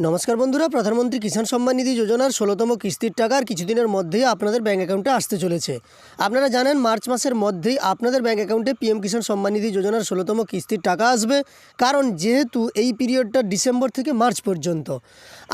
নমস্কার বন্ধুরা, প্রধানমন্ত্রী কিষাণ সম্মান নিধি যোজনার ১৬তম কিস্তির টাকা আর কিছুদিনের মধ্যেই আপনাদের ব্যাঙ্ক অ্যাকাউন্টে আসতে চলেছে। আপনারা জানেন মার্চ মাসের মধ্যেই আপনাদের ব্যাঙ্ক অ্যাকাউন্টে পিএম কিষাণ সম্মান নিধি যোজনার ১৬তম কিস্তির টাকা আসবে, কারণ যেহেতু এই পিরিয়ডটা ডিসেম্বর থেকে মার্চ পর্যন্ত।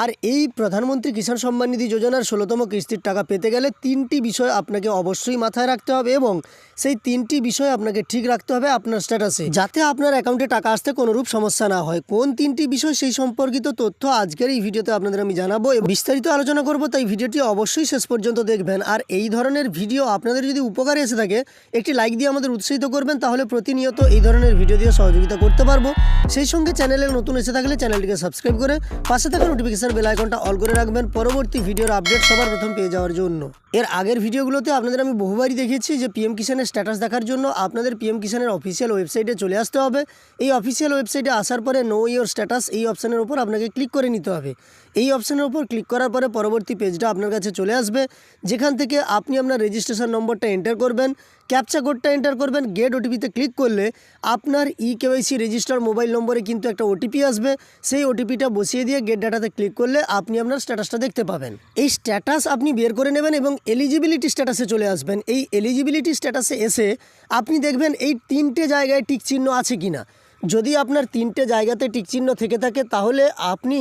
আর এই প্রধানমন্ত্রী কিষাণ সম্মান নিধি যোজনার ১৬তম কিস্তির টাকা পেতে গেলে ৩টি বিষয় আপনাকে অবশ্যই মাথায় রাখতে হবে এবং সেই 3টি বিষয় আপনাকে ঠিক রাখতে হবে আপনার স্ট্যাটাসে, যাতে আপনার অ্যাকাউন্টে টাকা আসতে কোনোরূপ সমস্যা না হয়। কোন 3টি বিষয় সেই সম্পর্কিত তথ্য আজকের এই ভিডিওতে আপনাদের আমি জানাবো এবং বিস্তারিত আলোচনা করব, তাই ভিডিওটি অবশ্যই শেষ পর্যন্ত দেখবেন। আর এই ধরনের ভিডিও আপনাদের যদি উপকারে এসে থাকে একটি লাইক দিয়ে আমাদের উৎসাহিত করবেন, তাহলে প্রতিনিয়ত এই ধরনের ভিডিও দিয়ে সহযোগিতা করতে পারবো। সেই সঙ্গে চ্যানেলে নতুন এসে থাকলে চ্যানেলটিকে সাবস্ক্রাইব করে পাশে থাকা নোটিফিকেশন বেল আইকনটা অল করে রাখবেন পরবর্তী ভিডিওর আপডেট সবার প্রথম পেয়ে যাওয়ার জন্য। এর আগের ভিডিওগুলোতে আপনাদের আমি বহুবারই দেখিয়েছি যে পিএম কিষাণের স্ট্যাটাস দেখার জন্য আপনাদের পিএম কিষাণের অফিসিয়াল ওয়েবসাইটে চলে আসতে হবে। এই অফিসিয়াল ওয়েবসাইটে আসার পরে নো ইওর স্ট্যাটাস এই অপশানের উপর আপনাকে ক্লিক করে নিতে হবে। এই অপশানের উপর ক্লিক করার পরে পরবর্তী পেজটা আপনার কাছে চলে আসবে, যেখান থেকে আপনি আপনার রেজিস্ট্রেশন নম্বরটা এন্টার করবেন, ক্যাপচা কোডটা এন্টার করবেন। গেট ওটিপিতে ক্লিক করলে আপনার কেওয়াইসি রেজিস্টার মোবাইল নম্বরে কিন্তু একটা ওটিপি আসবে। সেই ওটিপিটা বসিয়ে দিয়ে গেট ডাটাতে ক্লিক করলে আপনি আপনার স্ট্যাটাসটা দেখতে পাবেন। এই স্ট্যাটাস আপনি বের করে নেবেন এবং এলিজিবিলিটি স্ট্যাটাসে চলে আসবেন। এই এলিজিবিলিটি স্ট্যাটাসে এসে আপনি দেখবেন এই 3টে জায়গায় টিক চিহ্ন আছে কিনা। যদি আপনার 3টে জায়গাতে টিকচিহ্ন থেকে থাকে তাহলে আপনি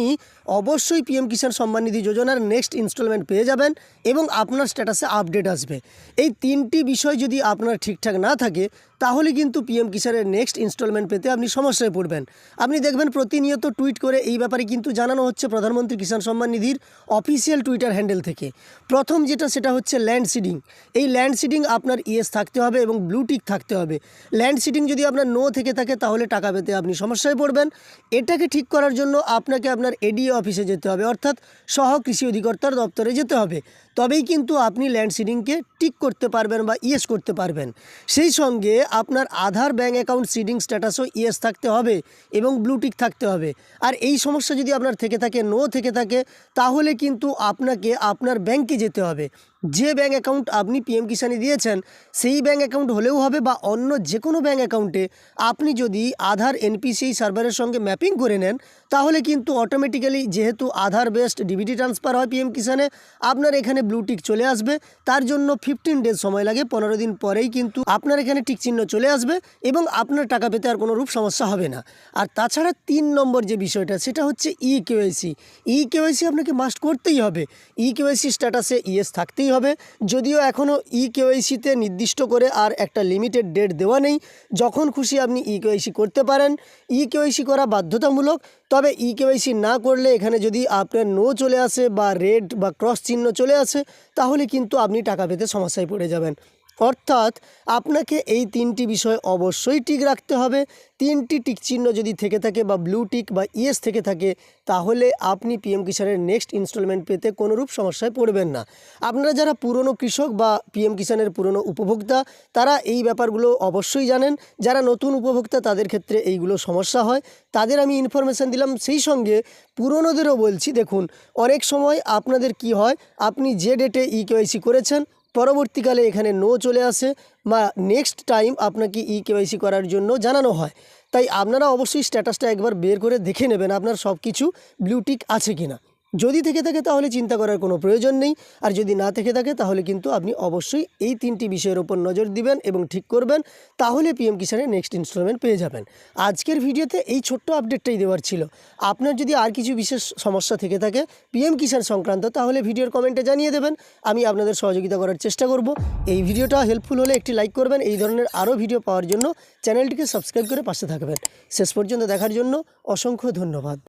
অবশ্যই পিএম কিষাণ সম্মান নিধি যোজনার নেক্সট ইনস্টলমেন্ট পেয়ে যাবেন এবং আপনার স্ট্যাটাসে আপডেট আসবে। এই 3টি বিষয় যদি আপনার ঠিকঠাক না থাকে তাহলে কিন্তু পিএম কিষাণের নেক্সট ইনস্টলমেন্ট পেতে আপনি সমস্যায় পড়বেন। আপনি দেখবেন প্রতিনিয়ত টুইট করে এই ব্যাপারে কিন্তু জানানো হচ্ছে প্রধানমন্ত্রী Kisan Samman নিধির official Twitter handle থেকে। প্রথম যেটা সেটা হচ্ছে ল্যান্ড সিডিং। এই ল্যান্ড সিডিং আপনার ইয়েস থাকতে হবে এবং ব্লু টিক থাকতে হবে। ল্যান্ড সিডিং যদি আপনার নো থেকে থাকে তাহলে টাকা পেতে আপনি সমস্যায় পড়বেন। এটাকে ঠিক করার জন্য আপনাকে আপনার এডিএ অফিসে যেতে হবে, অর্থাৎ সহ কৃষি অধিকর্তার দপ্তরে যেতে হবে। তবেই কিন্তু আপনি ল্যান্ড সিডিংকে টিক করতে পারবেন বা ইয়েস করতে পারবেন। সেই সঙ্গে আপনার আধার ব্যাঙ্ক অ্যাকাউন্ট সিডিং স্ট্যাটাসও ইয়েস থাকতে হবে এবং ব্লু টিক থাকতে হবে। আর এই সমস্যা যদি আপনার থেকে থাকে, নো থেকে থাকে, তাহলে কিন্তু আপনাকে আপনার ব্যাংকে যেতে হবে। যে ব্যাঙ্ক অ্যাকাউন্ট আপনি পিএম কিষাণে দিয়েছেন সেই ব্যাঙ্ক অ্যাকাউন্ট হলেও হবে বা অন্য যে কোনো ব্যাঙ্ক অ্যাকাউন্টে আপনি যদি আধার এনপিসি সার্ভারের সঙ্গে ম্যাপিং করে নেন তাহলে কিন্তু অটোমেটিক্যালি, যেহেতু আধার বেসড ডিবিটি ট্রান্সফার হয় পিএম কিষাণে, আপনার এখানে ব্লু টিক চলে আসবে। তার জন্য 15 ডেজ সময় লাগে, 15 দিন পরেই কিন্তু আপনার এখানে টিক চিহ্ন চলে আসবে এবং আপনার টাকা পেতে আর কোনোরূপ সমস্যা হবে না। আর তাছাড়া 3 নম্বর যে বিষয়টা সেটা হচ্ছে কেওয়াইসি। কেওয়াইসি আপনাকে মাস্ট করতেই হবে। কেওয়াইসি স্ট্যাটাসে ইয়েস থাকতেই হবে। যদিও এখনও কেওয়াইসিতে নির্দিষ্ট করে আর একটা লিমিটেড ডেট দেওয়া নেই, যখন খুশি আপনি কেওয়াইসি করতে পারেন। কেওয়াইসি করা বাধ্যতামূলক, তবে কেওয়াইসি না করলে এখানে যদি আপনার নো চলে আসে বা রেড বা ক্রস চিহ্ন চলে আসে তাহলে কিন্তু আপনি টাকা পেতে সমস্যায় পড়ে যাবেন। অর্থাৎ আপনাকে এই 3টি বিষয় অবশ্যই ঠিক রাখতে হবে। 3টি টিক চিহ্ন যদি থেকে থাকে বা ব্লু টিক বা ইয়েস থেকে থাকে তাহলে আপনি পিএম কিষাণের নেক্সট ইনস্টলমেন্ট পেতে কোনোরূপ সমস্যায় পড়বেন না। আপনারা যারা পুরনো কৃষক বা পিএম কিষাণের পুরনো উপভোক্তা তারা এই ব্যাপারগুলো অবশ্যই জানেন। যারা নতুন উপভোক্তা তাদের ক্ষেত্রে এইগুলো সমস্যা হয়, তাদের আমি ইনফরমেশান দিলাম। সেই সঙ্গে পুরনোদেরও বলছি, দেখুন অনেক সময় আপনাদের কি হয়, আপনি যে ডেটে কেওয়াইসি করেছেন পরবর্তীকালে এখানে নো চলে আসে বা নেক্সট টাইম আপনাকে কেওয়াইসি করার জন্য জানানো হয়। তাই আপনারা অবশ্যই স্ট্যাটাসটা একবার বের করে দেখে নেবেন আপনার সব কিছু ব্লু টিক আছে কিনা। যদি থেকে থাকে তাহলে চিন্তা করার কোনো প্রয়োজন নেই, আর যদি না থেকে থাকে তাহলে কিন্তু আপনি অবশ্যই এই 3টি বিষয়ের উপর নজর দিবেন এবং ঠিক করবেন, তাহলে পিএম কিষাণের নেক্সট ইনস্টলমেন্ট পেয়ে যাবেন। আজকের ভিডিওতে এই ছোট্ট আপডেটটাই দেওয়ার ছিল। আপনার যদি আর কিছু বিশেষ সমস্যা থেকে থাকে পিএম কিষাণ সংক্রান্ত তাহলে ভিডিওর কমেন্টে জানিয়ে দেবেন, আমি আপনাদের সহযোগিতা করার চেষ্টা করব। এই ভিডিওটা হেল্পফুল হলে একটি লাইক করবেন। এই ধরনের আরও ভিডিও পাওয়ার জন্য চ্যানেলটিকে সাবস্ক্রাইব করে পাশে থাকবেন। শেষ পর্যন্ত দেখার জন্য অসংখ্য ধন্যবাদ।